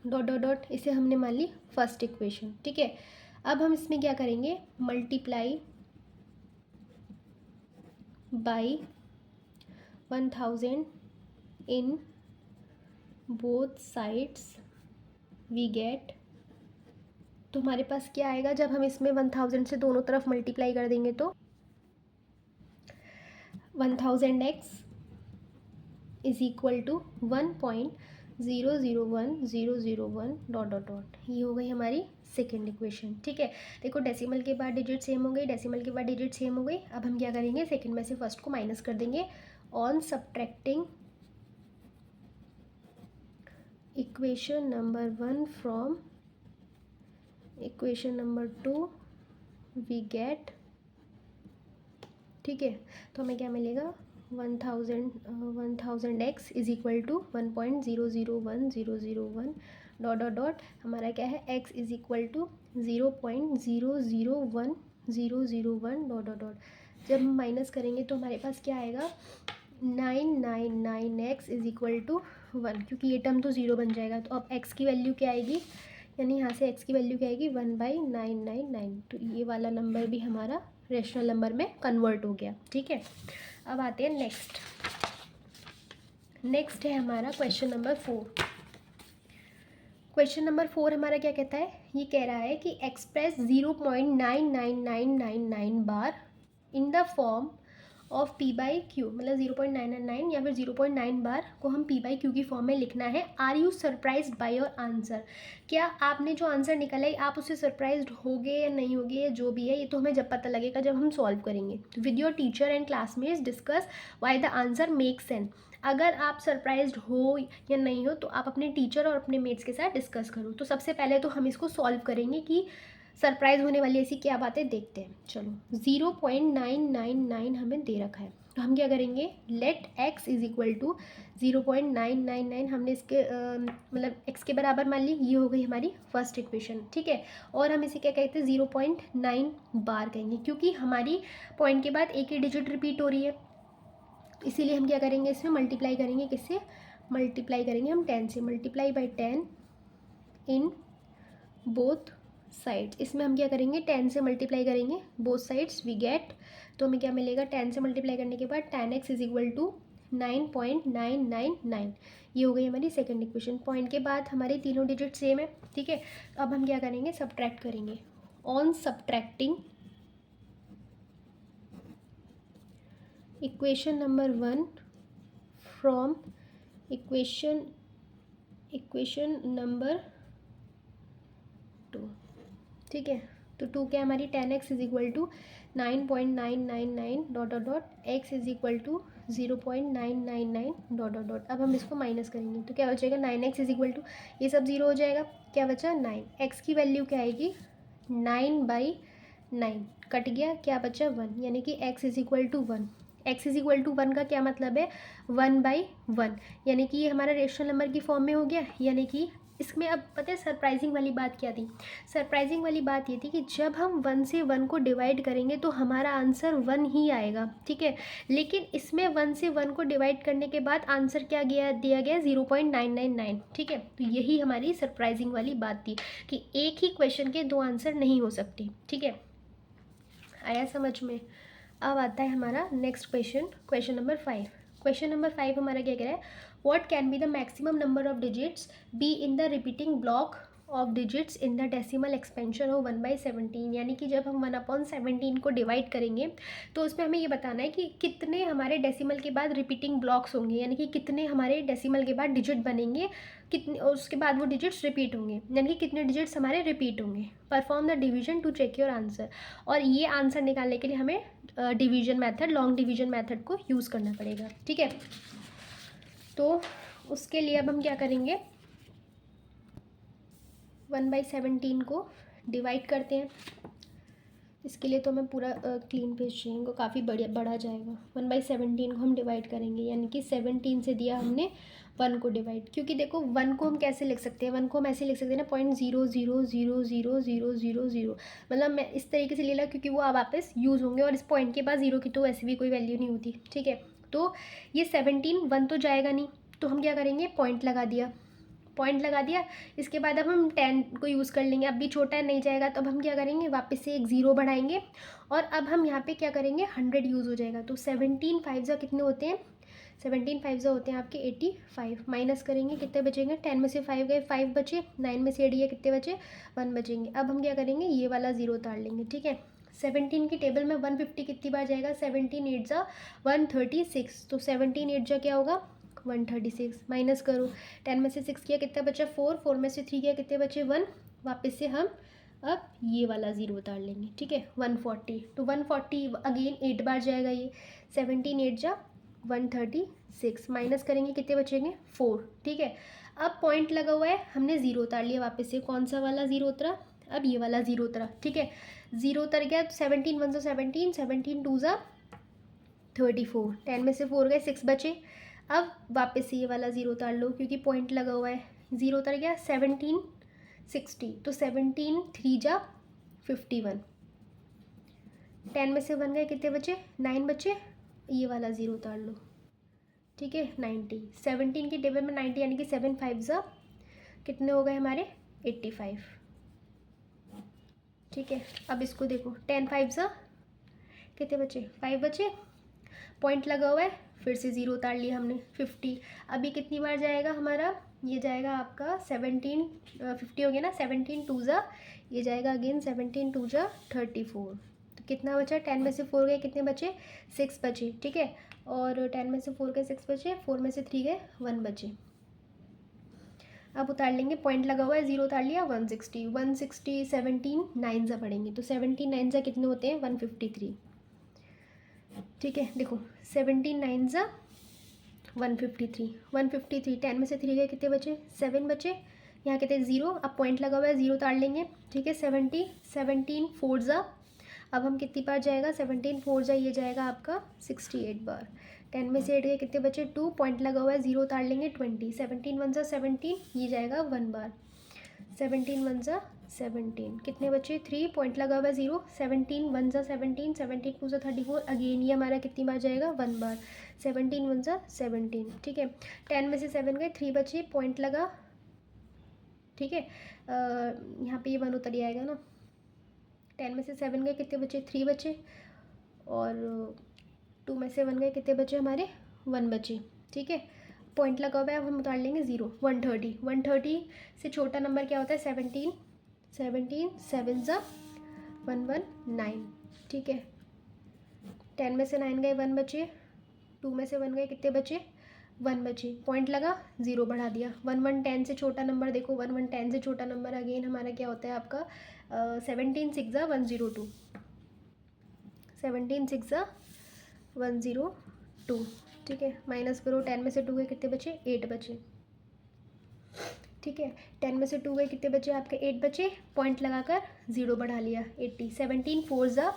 dot dot dot, इसे हमने मान ली फर्स्ट इक्वेशन। ठीक है, अब हम इसमें क्या करेंगे multiply by 1000 in both sides, we get, तो हमारे पास क्या आएगा जब हम इसमें 1000 से दोनों तरफ मल्टीप्लाई कर देंगे तो 1000x is equal to 1.001001 dot dot dot, ये हो गई हमारी सेकेंड इक्वेशन। ठीक है, देखो डेसिमल के बाद डिजिट सेम हो गई, डेसिमल के बाद डिजिट सेम हो गई। अब हम क्या करेंगे, सेकेंड में से फर्स्ट को माइनस कर देंगे। On subtracting equation number 1 from equation number 2, we get, ठीक है, तो हमें क्या मिलेगा 1000x is equal to 1.001001 dot dot dot, हमारा क्या है x is equal to 0.001001 dot dot dot. जब हम माइनस करेंगे तो हमारे पास क्या आएगा 999x इज इक्वल टू 1, क्योंकि ये टर्म तो 0 बन जाएगा। तो अब x की वैल्यू क्या आएगी, यानी यहाँ से x की वैल्यू क्या आएगी 1/999। तो ये वाला नंबर भी हमारा रेशनल नंबर में कन्वर्ट हो गया। ठीक है, अब आते हैं नेक्स्ट है हमारा क्वेश्चन नंबर 4। क्वेश्चन नंबर 4 हमारा क्या कहता है, ये कह रहा है कि express 0.99999 bar in the form of p by q, मतलब 0.999 या फिर 0.9 बार को हम पी बाई क्यू की फॉर्म में लिखना है। Are you surprise by your answer, क्या आपने जो आंसर निकाला है आप उससे सरप्राइज होगे या नहीं होगे, या जो भी है ये तो हमें जब पता लगेगा जब हम सॉल्व करेंगे। With your teacher and classmates discuss why the answer make sense. अगर आप सरप्राइज्ड हो या नहीं हो तो आप अपने टीचर और अपने मेट्स के साथ डिस्कस करो। तो सबसे पहले तो हम इसको सॉल्व करेंगे कि सरप्राइज होने वाली ऐसी क्या बातें देखते हैं। चलो 0.999 हमें दे रखा है, तो हम क्या करेंगे, let x is equal to 0.999 हमने इसके मतलब x के बराबर मान ली, ये हो गई हमारी फर्स्ट इक्वेशन, ठीक है। और हम इसे क्या कहते हैं, 0.9 बार कहेंगे, क्योंकि हमारी पॉइंट के बाद एक ही डिजिट रिपीट हो रही है, इसीलिए हम क्या करेंगे, इसमें मल्टीप्लाई करेंगे। किससे मल्टीप्लाई करेंगे हम, 10 से। Multiply by 10 in both sides. इसमें हम क्या करेंगे, 10 से मल्टीप्लाई करेंगे बोथ साइड्स, वी गेट, तो हमें क्या मिलेगा, 10 से मल्टीप्लाई करने के बाद tan x is equal to 9.999। ये हो गई हमारी सेकंड इक्वेशन। पॉइंट के बाद हमारे तीनों डिजिट सेम है, ठीक है। अब हम क्या करेंगे, सब्ट्रैक्ट करेंगे। On subtracting equation number 1 from equation number 2, ठीक है। तो 2 क्या हमारी, tan x is equal to 9.999 dot dot dot x is equal to 0.999 dot dot dot. अब हम इसको माइनस करेंगे तो क्या बचेगा, 9x इज इक्वल टू, ये सब जीरो हो जाएगा, क्या बचा 9। x की वैल्यू क्या आएगी, 9/9 कट गया, क्या बचा 1, यानी कि x is equal to 1। x is equal to 1 का क्या मतलब है, 1/1, यानी कि ये हमारा रेशनल नंबर की फॉर्म में हो गया। यानी कि इसमें अब पता है सरप्राइजिंग वाली बात क्या थी, सरप्राइजिंग वाली बात ये थी कि जब हम 1 से 1 को डिवाइड करेंगे तो हमारा आंसर 1 ही आएगा, ठीक है। लेकिन इसमें 1 से 1 को डिवाइड करने के बाद आंसर क्या दिया गया 0.999, ठीक है। तो यही हमारी सरप्राइजिंग वाली बात थी कि एक ही क्वेश्चन के दो आंसर नहीं हो सकते, ठीक है। आया समझ में। अब आता है हमारा next question, question number 5। Question number 5 हमारा क्या कह रहा है, what can be the maximum number of digits be in the repeating block of digits in the decimal expansion of 1/17। यानी कि जब हम 1/17 को डिवाइड करेंगे तो उसमें हमें ये बताना है कि कितने हमारे डेसिमल के बाद रिपीटिंग ब्लॉक्स होंगे, यानी कि कितने हमारे डेसिमल के बाद डिजिट बनेंगे, कितने, और उसके बाद वो डिजिट्स रिपीट होंगे, यानी कि कितने डिजिट्स हमारे रिपीट होंगे। Perform the division to check your answer. और ये आंसर निकालने के लिए हमें division method, long division method को यूज़ करना पड़ेगा, ठीक है। तो उसके लिए अब हम क्या करेंगे, 1/17 को डिवाइड करते हैं। इसके लिए तो हमें पूरा क्लीन पेज चाहिए, काफ़ी बड़ा जाएगा। 1/17 को हम डिवाइड करेंगे, यानी कि 17 से दिया हमने 1 को डिवाइड, क्योंकि देखो 1 को हम कैसे लिख सकते हैं, 1 को हम ऐसे लिख सकते हैं ना, 0.0000000, मतलब मैं इस तरीके से ले ला क्योंकि वो अब वापस यूज़ होंगे, और इस पॉइंट के बाद 0 की तो वैसे भी कोई वैल्यू नहीं होती, ठीक है। तो ये 17 1 तो जाएगा नहीं, तो हम क्या करेंगे, पॉइंट लगा दिया, इसके बाद अब हम 10 को यूज़ कर लेंगे। अब भी छोटा नहीं जाएगा, तो अब हम क्या करेंगे, वापस से एक 0 बढ़ाएंगे, और अब हम यहाँ पे क्या करेंगे, 100 यूज़ हो जाएगा। तो 17 5 कितने होते हैं, 17 5 होते हैं आपके 85। माइनस करेंगे, कितने बचेंगे, 10 में से 5 गए, 5 बचे, 9 में से 8 गए, कितने बचे, 1 बचेंगे। अब हम क्या करेंगे, ये वाला 0 उतार लेंगे, ठीक है। 17 की टेबल में 150 कितनी बार जाएगा, 17 8 जा 136, तो 17 8 जा क्या होगा 136। माइनस करो, 10 में से 6 किया, कितना बचा 4, 4 में से 3 किया, कितने बचे 1। वापस से हम अब ये वाला 0 उतार लेंगे, ठीक है। 140, तो 140 अगेन 8 बार जाएगा ये, 17 8 जा 136। माइनस करेंगे, कितने बचेंगे 4, ठीक है। अब पॉइंट लगा हुआ है, हमने 0 उतार लिया वापस से, कौन सा वाला 0 उतरा, अब ये वाला 0 उतरा, ठीक है। 0 उतर गया, 17 1 17, 17 2 34, 10 में से 4 गए, 6 बचे। अब वापस से ये वाला 0 उतार लो, क्योंकि पॉइंट लगा हुआ है, 0 उतर गया, 17 60, तो 17 3 जा 51, 10 में से 1 गए, कितने बचे 9 बचे, ये वाला 0 उतार लो, ठीक है। 90, 17 की टेबल में 90, यानी कि 7 5 जा कितने हो गए हमारे 85, ठीक है। अब इसको देखो, 10 5 जा कितने बचे 5 बचे, पॉइंट लगा हुआ है, फिर से 0 उतार लिया हमने 50। अभी कितनी बार जाएगा हमारा ये जाएगा आपका 1750 हो गया ना, 17 टू ज़ा, ये जाएगा अगेन 17 टू ज़ा 34। तो कितना बचा, 10 में से 4 गए, कितने बचे, 6 बचे, ठीक है। और 10 में से 4 गए 6 बचे, 4 में से 3 गए 1 बचे। अब उतार लेंगे, पॉइंट लगा हुआ है, 0 उतार लिया, 160, 160 17 9 ज़ा पढ़ेंगे तो 17 9 ज़ा कितने होते हैं, 153, ठीक है। देखो 17 9 ज़ा 153, 153, 10 में से 3 गए, कितने बचे, 7 बचे। यहाँ कितने, 0, अब पॉइंट लगा हुआ है, 0 उतार लेंगे, ठीक है। 17 4 ज़ा, अब हम कितनी बार जाएगा, 17 4 ज़ा, ये जाएगा आपका 68 बार। 10 में से 8 गए, कितने बचे, 2, पॉइंट लगा हुआ है, 0 उतार लेंगे, 20, 17 1 ज़ा 17, ये जाएगा 1 बार। 17 1 ज़ा 17, कितने बचे, 3, पॉइंट लगा हुआ है, 0, 17 1 ज़ा 17, 17 2 ज़ा 34, अगेन ये हमारा कितनी बार जाएगा, 1 बार। 17 1 ज़ा 17, ठीक है। 10 में से 7 गए, 3 बचे, पॉइंट लगा, ठीक है। यहाँ पे ये 1 उतर आएगा ना। 10 में से 7 गए, कितने बचे, 3 बचे। और 2 में से 1 गए, कितने बचे हमारे, 1 बचे, ठीक है। पॉइंट लगा हुआ है, अब हम उतार लेंगे 0, 130, 130 से छोटा नंबर क्या होता है, 17, 17 7 ज़ा 119, ठीक है। 10 में से 9 गए, 1 बचे, 2 में से 1 गए, कितने बचे, 1 बचे, पॉइंट लगा, 0 बढ़ा दिया। 1 1 10 से छोटा नंबर, देखो 1 1 10 से छोटा नंबर अगेन हमारा क्या होता है आपका, 17 6 ज़ा 102, 17 6 ज़ा 102, ठीक है। माइनस करो, 10 में से 2 गए, कितने बचे, 8 बचे, ठीक है। 10 में से 2 गए, कितने बचे आपके, 8 बचे, पॉइंट लगाकर 0 बढ़ा लिया, 80, 17 4 ज़ा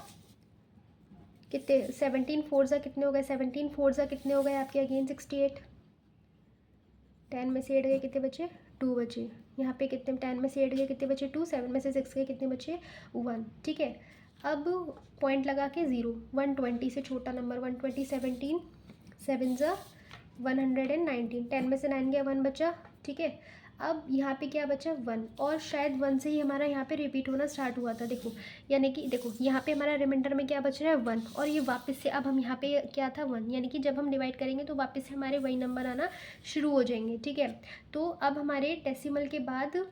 कितने, 17 4 ज़ा कितने हो गए, 17 4 ज़ा कितने हो गए आपके, अगेन 68। 10 में से 8 गए, कितने बचे, 2 बचे। यहाँ पे कितने, 10 में से 8 गए, कितने बचे, 2, 7 में से 6 गए, कितने बचे, 1, ठीक है। अब पॉइंट लगा के 0, 120 से छोटा नंबर, 120, 17 7 ज़ा 119, 10 में से 9 गया, 1 बचा, ठीक है। अब यहाँ पे क्या बचा, 1, और शायद 1 से ही हमारा यहाँ पे रिपीट होना स्टार्ट हुआ था, देखो। यानी कि देखो यहाँ पे हमारा रिमाइंडर में क्या बच रहा है, 1, और ये वापस से अब हम यहाँ पे क्या था, 1, यानी कि जब हम डिवाइड करेंगे तो वापस से हमारे वही नंबर आना शुरू हो जाएंगे, ठीक है। तो अब हमारे डेसिमल के बाद,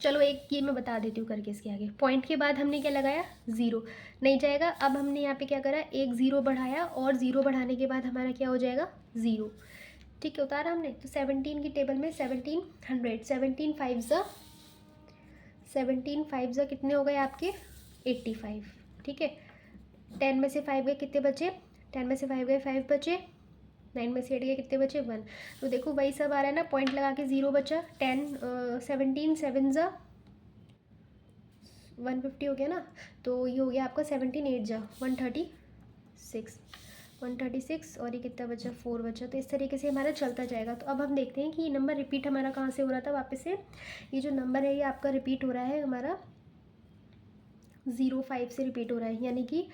चलो एक ये मैं बता देती हूँ करके, इसके आगे पॉइंट के बाद हमने क्या लगाया, 0 नहीं जाएगा। अब हमने यहाँ पे क्या करा, एक 0 बढ़ाया, और 0 बढ़ाने के बाद हमारा क्या हो जाएगा, 0, ठीक है। उतारा हमने, तो 17 की टेबल में 1700, 17 5 ज़ा 17 5 ज़ा कितने हो गए आपके, 85, ठीक है। 10 में से 5 गए, कितने बचे, 10 में से 5 गए, 5 बचे। 9 में से 8 गए, कितने बचे, 1। तो देखो वही सब आ रहा है ना, पॉइंट लगा के 0 बचा, 17 7 ज़ा 150 हो गया ना। तो ये हो गया आपका 17 8 ज़ा 136, 136, और ये कितना बचा, 4 बचा। तो इस तरीके से हमारा चलता जाएगा। तो अब हम देखते हैं कि ये नंबर रिपीट हमारा कहाँ से हो रहा था, वापस से ये जो नंबर है ये आपका रिपीट हो रहा है हमारा 05 से रिपीट हो रहा है, यानी कि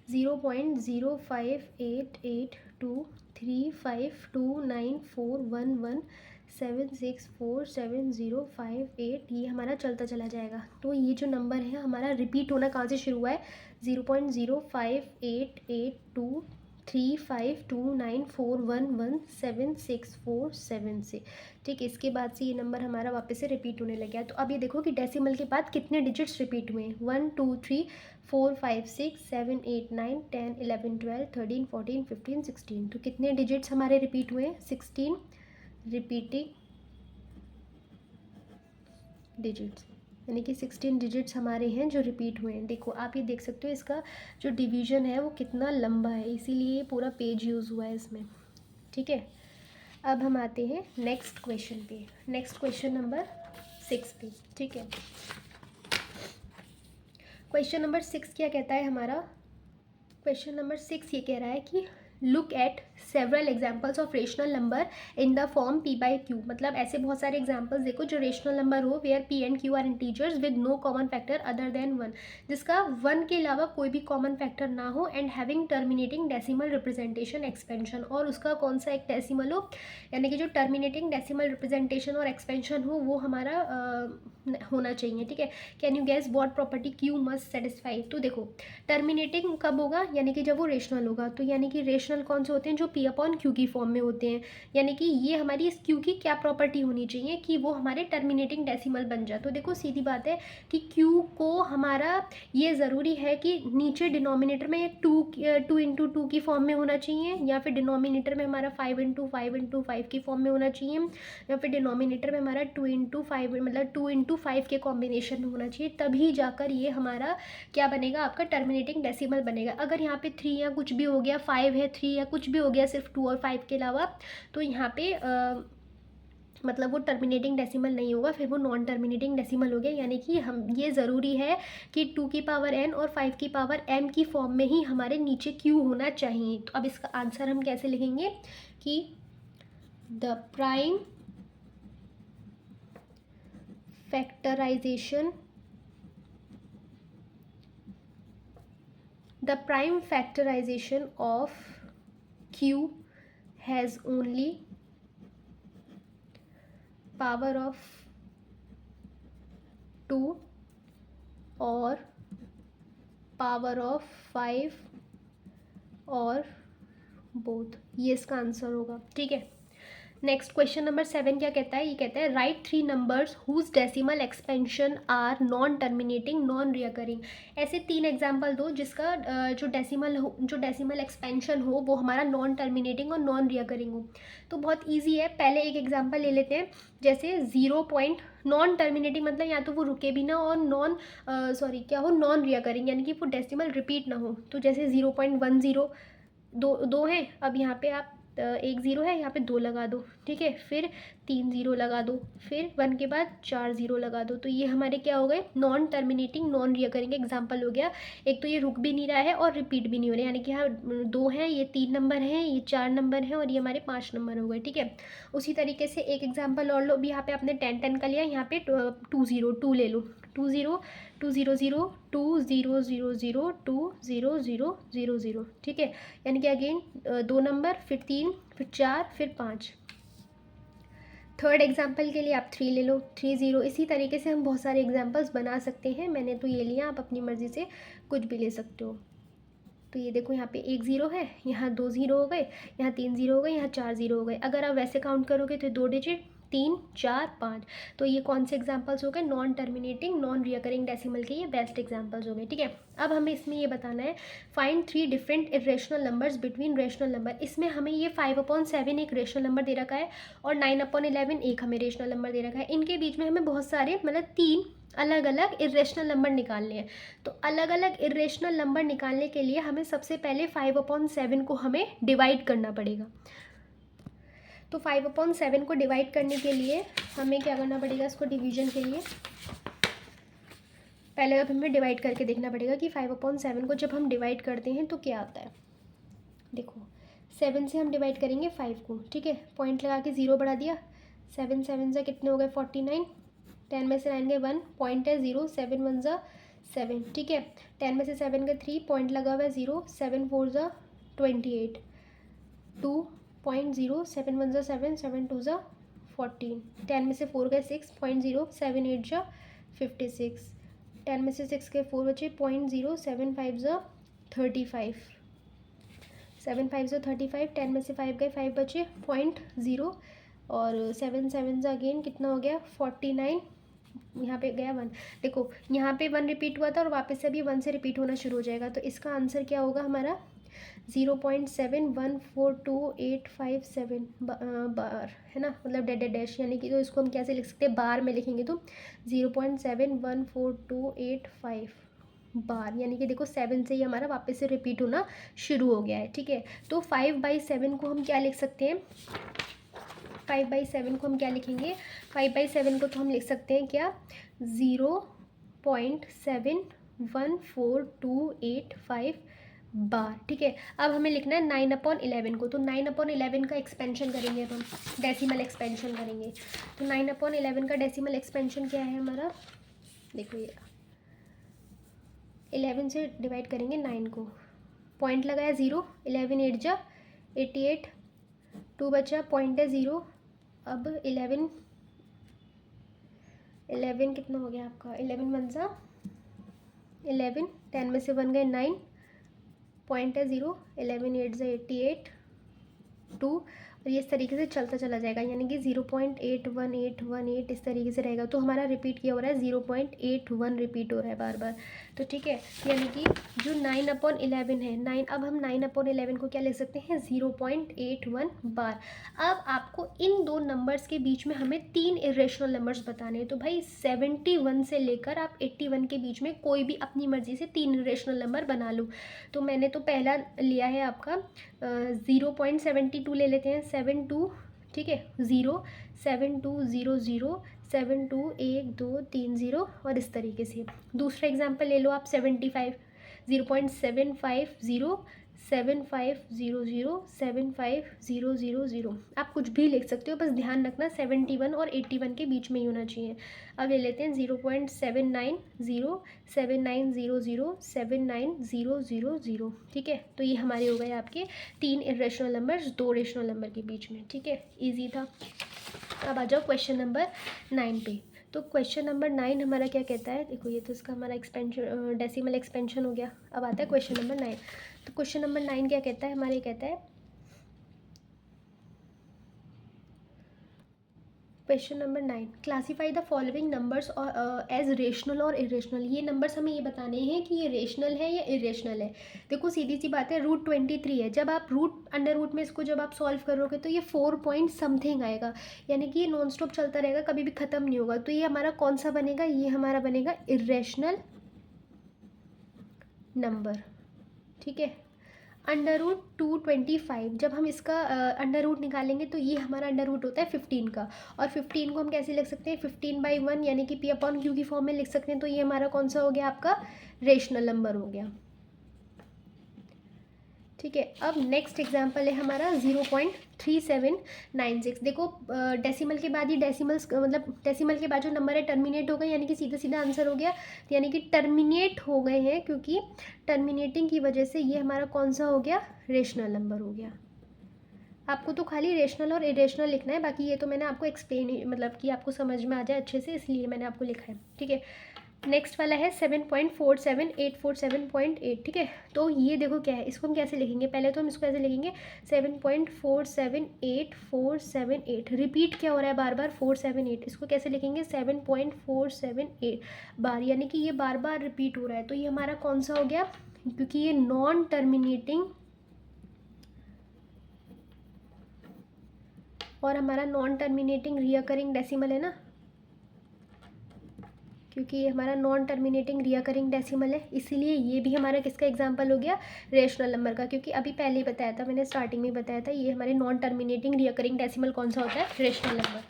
0.0588235294117647058, ये हमारा चलता चला जाएगा। तो ये जो नंबर है हमारा रिपीट होना कहाँ से शुरू हुआ है, 0.058823529411764 से, ठीक है। इसके बाद से ये नंबर हमारा वापस से रिपीट होने लग गया। तो अब ये देखो कि डेसिमल के बाद कितने डिजिट्स रिपीट हुए हैं, 1 2 3 4 5 6 7 8 9 10 11 12 13 14 15 16, तो कितने डिजिट्स हमारे रिपीट हुए हैं, 16 रिपीटिंग डिजिट्स, यानी कि 16 डिजिट्स हमारे हैं जो रिपीट हुए हैं। देखो आप ये देख सकते हो, इसका जो डिवीज़न है वो कितना लंबा है, इसीलिए पूरा पेज यूज़ हुआ है इसमें, ठीक है। अब हम आते हैं नेक्स्ट क्वेश्चन पे, नेक्स्ट क्वेश्चन नंबर 6 पे, ठीक है। क्वेश्चन नंबर 6 क्या कहता है हमारा, क्वेश्चन नंबर 6 ये कह रहा है कि look at several examples of rational number in the form p by q, मतलब ऐसे बहुत सारे एग्जाम्पल्स देखो जो रेशनल नंबर हो where p and q are integers with no common factor other than 1, जिसका 1 के अलावा कोई भी कॉमन फैक्टर ना हो, and having terminating decimal representation expansion, और उसका कौन सा एक डेसिमल हो, यानी कि जो टर्मिनेटिंग डेसिमल रिप्रेजेंटेशन और एक्सपेंशन हो वो हमारा होना चाहिए, ठीक है। Can you guess what property q must satisfy, तो देखो टर्मिनेटिंग कब होगा, यानी कि जब वो रेशनल होगा, तो यानी कि रेशनल कौन से होते हैं, जो p अपॉन क्यू की फॉर्म में होते हैं। यानी कि ये हमारी इस क्यू की क्या प्रॉपर्टी होनी चाहिए कि वो हमारे टर्मिनेटिंग डेसिमल बन जाए। तो देखो सीधी बात है कि क्यू को हमारा ये ज़रूरी है कि नीचे डिनोमिनेटर में टू इंटू टू की फॉर्म में होना चाहिए, या फिर डिनोमिनेटर में हमारा 5 की फॉर्म में होना चाहिए, या फिर डिनोमिनेटर में हमारा 2 इंटू 5 मतलब 2 इंटू 5 के कॉम्बिनेशन में होना चाहिए। तभी जाकर ये हमारा क्या बनेगा, आपका टर्मिनेटिंग डेसिमल बनेगा। अगर यहाँ पे 3 या कुछ भी हो गया, 5 है 3 या कुछ भी हो गया सिर्फ 2 और 5 के अलावा, तो यहाँ पे मतलब वो टर्मिनेटिंग डेसिमल नहीं होगा, फिर वो नॉन टर्मिनेटिंग डेसिमल हो गया। यानी कि हम ये ज़रूरी है कि 2 की पावर n और 5 की पावर m की फॉर्म में ही हमारे नीचे q होना चाहिए। तो अब इसका आंसर हम कैसे लिखेंगे कि the prime factorization of q has only power of 2 और पावर ऑफ 5 और बोथ, ये इसका आंसर होगा। ठीक है, नेक्स्ट क्वेश्चन नंबर 7 क्या कहता है, ये कहता है write 3 numbers whose decimal expansion are non terminating non recurring. ऐसे 3 एग्जाम्पल दो जिसका जो डेसिमल एक्सपेंशन हो वो हमारा नॉन टर्मिनेटिंग और नॉन रिकरिंग हो। तो बहुत ईजी है, पहले एक एग्जाम्पल ले लेते हैं। जैसे 0 पॉइंट नॉन टर्मिनेटिंग मतलब या तो वो रुके भी ना और नॉन रिकरिंग यानी कि वो डेसिमल रिपीट ना हो। तो जैसे 0.10 दो हैं, अब यहाँ पे आप 1 0 है, यहाँ पे 2 लगा दो। ठीक है, फिर 3 0 लगा दो, फिर 1 के बाद 4 0 लगा दो। तो ये हमारे क्या हो गए, non terminating non recurring example हो गया। एक तो ये रुक भी नहीं रहा है और रिपीट भी नहीं हो रहा है, यानी कि हाँ 2 हैं, ये 3 नंबर हैं, ये 4 नंबर हैं और ये हमारे 5 नंबर हो गए। ठीक है, उसी तरीके से एक एग्जाम्पल और लो। भी यहाँ पे आपने 10 का लिया, यहाँ पे 2 ले लो, 2 0 2 0 0 2 0 0 0 2 0 0 0 0। ठीक है, यानी कि अगेन 2 नंबर, फिर 3, फिर 4, फिर 5। थर्ड एग्जाम्पल के लिए आप 3 ले लो, 3 0। इसी तरीके से हम बहुत सारे एग्जाम्पल्स बना सकते हैं। मैंने तो ये लिया, आप अपनी मर्ज़ी से कुछ भी ले सकते हो। तो ये देखो यहाँ पे 1 0 है, यहाँ 2 0 हो गए, यहाँ 3 0 हो गए, यहाँ 4 0 हो गए। अगर आप वैसे काउंट करोगे तो 2 डिजिट 3 4 5। तो ये कौन से एग्जाम्पल्स हो गए, non terminating non recurring decimal के ये बेस्ट एग्जाम्पल्स हो गए। ठीक है, अब हमें इसमें ये बताना है find 3 different irrational numbers between rational number. इसमें हमें ये 5/7 एक रेशनल नंबर दे रखा है और 9/11 एक हमें रेशनल नंबर दे रखा है। इनके बीच में हमें बहुत सारे मतलब 3 अलग अलग इरेशनल नंबर निकालने हैं। तो अलग अलग इरेशनल नंबर निकालने के लिए हमें सबसे पहले 5/7 को हमें डिवाइड करना पड़ेगा। तो 5/7 को डिवाइड करने के लिए हमें क्या करना पड़ेगा, इसको डिवीजन के लिए पहले अब हमें डिवाइड करके देखना पड़ेगा कि 5/7 को जब हम डिवाइड करते हैं तो क्या आता है। देखो 7 से हम डिवाइड करेंगे 5 को। ठीक है, पॉइंट लगा के 0 बढ़ा दिया, 7 7 से कितने हो गए 49, 10 में से 9 गए 1, पॉइंट है 0, 7 1 7। ठीक है, 10 में से 7 गए 3, पॉइंट लगा हुआ है 0, 7 4 28, 2.0, 7 1 7, 7 2 14, 10 में से 4 गए 6.0, 7 8 56, 10 में से 6 गए 4 बचे 0.0, 7 5 35, 7 5 35, 10 में से 5 गए 5 बचे 0.0 और 7 7 अगेन कितना हो गया 49, यहाँ पे गया 1। देखो यहाँ पे 1 रिपीट हुआ था और वापस से अभी 1 से रिपीट होना शुरू हो जाएगा। तो इसका आंसर क्या होगा हमारा 0.714287 बार, है ना, मतलब डेड डैश। यानी कि तो इसको हम कैसे लिख सकते हैं, बार में लिखेंगे तो 0.714285 बार। यानी कि देखो 7 से ही हमारा वापस से रिपीट होना शुरू हो गया है। ठीक है, तो 5/7 को हम क्या लिख सकते हैं, 5/7 को हम क्या लिखेंगे, 5/7 को तो हम लिख सकते हैं क्या 0.714285 बार। ठीक है, अब हमें लिखना है 9/11 को। तो 9/11 का एक्सपेंशन करेंगे, अब हम डेसिमल एक्सपेंशन करेंगे। तो 9/11 का डेसिमल एक्सपेंशन क्या है हमारा, देखो ये 11 से डिवाइड करेंगे 9 को, पॉइंट लगाया 0, 11 8 88, 2 बचा, पॉइंट है 0। अब 11 कितना हो गया आपका, 11 1 11, 10 में से 1 गए 9, पॉइंट है 0, 11 8 88, 2 और ये इस तरीके से चलता चला जाएगा, यानी कि 0.81818 इस तरीके से रहेगा। तो हमारा रिपीट किया हो रहा है 0.81 रिपीट हो रहा है बार बार। तो ठीक है, यानी कि जो 9/11 है 9, अब हम 9/11 को क्या लिख सकते हैं 0.81 बार। अब आपको इन दो नंबर्स के बीच में हमें 3 इरेशनल नंबर्स बताने हैं। तो भाई 71 से लेकर आप 81 के बीच में कोई भी अपनी मर्जी से 3 इरेशनल नंबर बना लो। तो मैंने तो पहला लिया है आपका 0.72 ले लेते हैं, 72, ठीक है, 0, 7200, 721230 और इस तरीके से। दूसरा एग्जांपल ले लो आप 75, 0.750, 7500, 75000। आप कुछ भी लिख सकते हो, बस ध्यान रखना 71 और 81 के बीच में ही होना चाहिए। अब ले लेते हैं 0.790, 7900, 79000, ठीक है। तो ये हमारे हो गए आपके 3 इरेशनल नंबर्स 2 रेशनल नंबर के बीच में, ठीक है, ईजी था। अब आ जाओ क्वेश्चन नंबर 9 पे। तो क्वेश्चन नंबर 9 हमारा क्या कहता है, देखो ये तो इसका हमारा एक्सपेंशन डेसिमल एक्सपेंशन हो गया। अब आता है क्वेश्चन नंबर 9। तो क्वेश्चन नंबर 9 क्या कहता है हमारे, कहता है question number 9, classify the following numbers as rational और इरेशनल। ये नंबर्स हमें ये बताने हैं कि ये रेशनल है या इरेशनल है। देखो सीधी सी बात है, √23 है, जब आप अंडर रूट में इसको जब आप सॉल्व करोगे तो ये 4 पॉइंट समथिंग आएगा, यानी कि ये नॉन स्टॉप चलता रहेगा, कभी भी ख़त्म नहीं होगा। तो ये हमारा कौन सा बनेगा, ये हमारा बनेगा इरेशनल नंबर, ठीक है। √225, जब हम इसका अंडर रूट निकालेंगे तो ये हमारा अंडर रूट होता है 15 का, और 15 को हम कैसे लिख सकते हैं 15/1, यानी कि P/Q की फॉर्म में लिख सकते हैं। तो ये हमारा कौन सा हो गया, आपका रेशनल नंबर हो गया, ठीक है। अब नेक्स्ट एग्जांपल है हमारा 0.3796। देखो डेसिमल के बाद ही डेसिमल्स मतलब डेसिमल के बाद जो नंबर है टर्मिनेट हो गए, यानी कि सीधा सीधा आंसर हो गया, यानी कि टर्मिनेट हो गए हैं, क्योंकि टर्मिनेटिंग की वजह से ये हमारा कौन सा हो गया, रेशनल नंबर हो गया। आपको तो खाली रेशनल और इरेशनल लिखना है, बाकी ये तो मैंने आपको एक्सप्लेन मतलब कि आपको समझ में आ जाए अच्छे से, इसलिए मैंने आपको लिखा है, ठीक है। नेक्स्ट वाला है 7.47847.8, ठीक है। तो ये देखो क्या है, इसको हम कैसे लिखेंगे, पहले तो हम इसको ऐसे लिखेंगे 7.478478। रिपीट क्या हो रहा है बार बार, 478, इसको कैसे लिखेंगे 7.478 बार, यानी कि ये बार बार रिपीट हो रहा है। तो ये हमारा कौन सा हो गया, क्योंकि ये नॉन टर्मिनेटिंग और हमारा नॉन टर्मिनेटिंग रिकरिंग डेसिमल है ना, क्योंकि ये हमारा नॉन टर्मिनेटिंग रिकरिंग डेसिमल है, इसीलिए ये भी हमारा किसका एग्जांपल हो गया, रेशनल नंबर का। क्योंकि अभी पहले ही बताया था, मैंने स्टार्टिंग में बताया था, ये हमारे नॉन टर्मिनेटिंग रिकरिंग डेसिमल कौन सा होता है, रेशनल नंबर।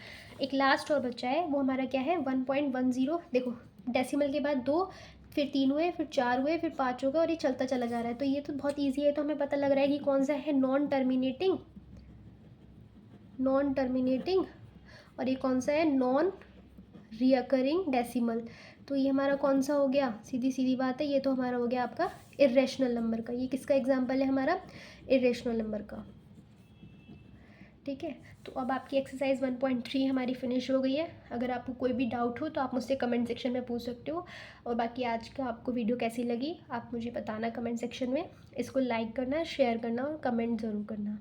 एक लास्ट और बच्चा है, वो हमारा क्या है 1.10। देखो डेसिमल के बाद 2, फिर 3 हुए, फिर 4 हुए, फिर 5 हो गए, और ये चलता चला जा रहा है। तो ये तो बहुत ईजी है, तो हमें पता लग रहा है कि कौन सा है नॉन टर्मिनेटिंग, और ये कौन सा है नॉन रिकरिंग डेसिमल। तो ये हमारा कौन सा हो गया, सीधी सीधी बात है, ये तो हमारा हो गया आपका इरेशनल नंबर का। ये किसका एग्जांपल है, हमारा इरेशनल नंबर का, ठीक है। तो अब आपकी एक्सरसाइज 1.3 हमारी फिनिश हो गई है। अगर आपको कोई भी डाउट हो तो आप मुझसे कमेंट सेक्शन में पूछ सकते हो। और बाकी आज का आपको वीडियो कैसी लगी आप मुझे बताना कमेंट सेक्शन में। इसको लाइक करना, शेयर करना और कमेंट ज़रूर करना।